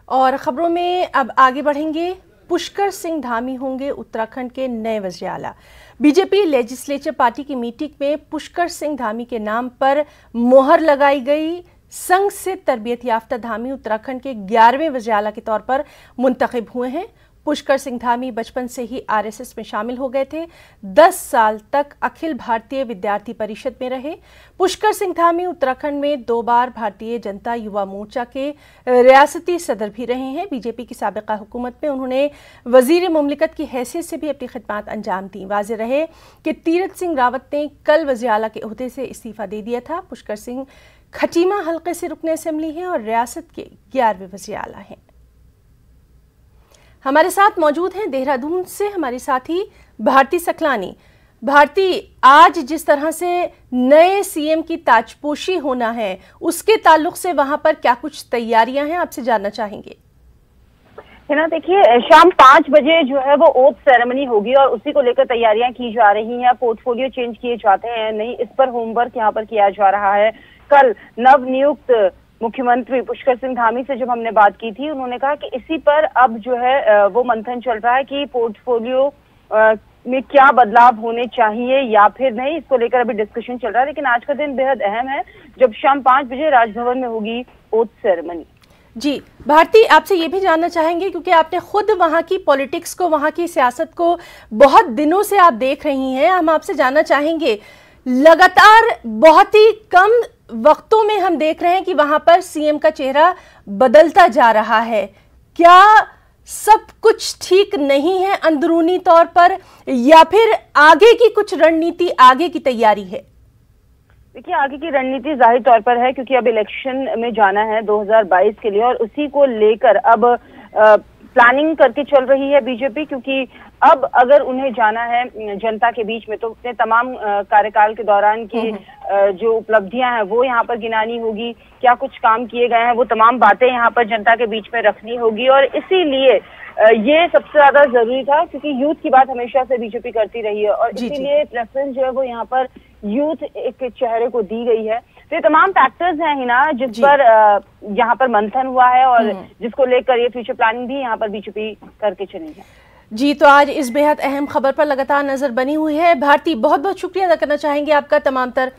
और खबरों में अब आगे बढ़ेंगे। पुष्कर सिंह धामी होंगे उत्तराखंड के नए वज़ीर आला। बीजेपी लेजिस्लेचर पार्टी की मीटिंग में पुष्कर सिंह धामी के नाम पर मोहर लगाई गई। संघ से तरबियत याफ्ता धामी उत्तराखंड के 11वें वज़ीर आला के तौर पर मुंतखब हुए हैं। पुष्कर सिंह धामी बचपन से ही आरएसएस में शामिल हो गए थे। 10 साल तक अखिल भारतीय विद्यार्थी परिषद में रहे। पुष्कर सिंह धामी उत्तराखंड में 2 बार भारतीय जनता युवा मोर्चा के रियासती सदर भी रहे हैं। बीजेपी की साबिका हुकूमत में उन्होंने वजीर मुमलिकत की हैसियत से भी अपनी खिदमत अंजाम दी। वाज़े रहे कि तीरथ सिंह रावत ने कल वज़ीर आला के ओहदे से इस्तीफा दे दिया था। पुष्कर सिंह खटीमा हल्के से रुकने असेंबली हैं और रियासत के 11वें वज़ीर आला हैं। हमारे साथ मौजूद हैं देहरादून से हमारी साथी भारती सकलानी। भारती, आज जिस तरह से नए सीएम की ताजपोशी होना है उसके ताल्लुक से वहां पर क्या कुछ तैयारियां हैं, आपसे जानना चाहेंगे। है ना, देखिए शाम 5 बजे जो है वो ओथ सेरेमनी होगी और उसी को लेकर तैयारियां की जा रही हैं। पोर्टफोलियो चेंज किए जाते हैं नहीं, इस पर होमवर्क यहाँ पर किया जा रहा है। कल नव नियुक्त मुख्यमंत्री पुष्कर सिंह धामी से जब हमने बात की थी, उन्होंने कहा कि इसी पर अब जो है वो मंथन चल रहा है कि पोर्टफोलियो में क्या बदलाव होने चाहिए या फिर नहीं, इसको लेकर अभी डिस्कशन चल रहा है। लेकिन आज का दिन बेहद अहम है जब शाम 5 बजे राजभवन में होगी ओथ सेरेमनी। जी भारती, आपसे ये भी जानना चाहेंगे क्योंकि आपने खुद वहां की पॉलिटिक्स को, वहां की सियासत को बहुत दिनों से आप देख रही हैं। हम आपसे जानना चाहेंगे, लगातार बहुत ही कम वक्तों में हम देख रहे हैं कि वहां पर सीएम का चेहरा बदलता जा रहा है। क्या सब कुछ ठीक नहीं है अंदरूनी तौर पर, या फिर आगे की कुछ रणनीति, आगे की तैयारी है? देखिए, आगे की रणनीति जाहिर तौर पर है क्योंकि अब इलेक्शन में जाना है 2022 के लिए और उसी को लेकर अब प्लानिंग करके चल रही है बीजेपी। क्योंकि अब अगर उन्हें जाना है जनता के बीच में तो अपने तमाम कार्यकाल के दौरान की जो उपलब्धियां हैं वो यहाँ पर गिनानी होगी, क्या कुछ काम किए गए हैं वो तमाम बातें यहाँ पर जनता के बीच में रखनी होगी। और इसीलिए ये सबसे ज्यादा जरूरी था क्योंकि यूथ की बात हमेशा से बीजेपी करती रही है और इसीलिए प्रेफरेंस जो है वो यहाँ पर यूथ एक चेहरे को दी गई है। तो ये तमाम फैक्टर्स हैं हिना जिस पर यहाँ पर मंथन हुआ है और जिसको लेकर ये फ्यूचर प्लानिंग भी यहाँ पर बीजेपी करके चली है। जी, तो आज इस बेहद अहम खबर पर लगातार नजर बनी हुई है। भारती, बहुत बहुत शुक्रिया अदा करना चाहेंगे आपका तमाम तर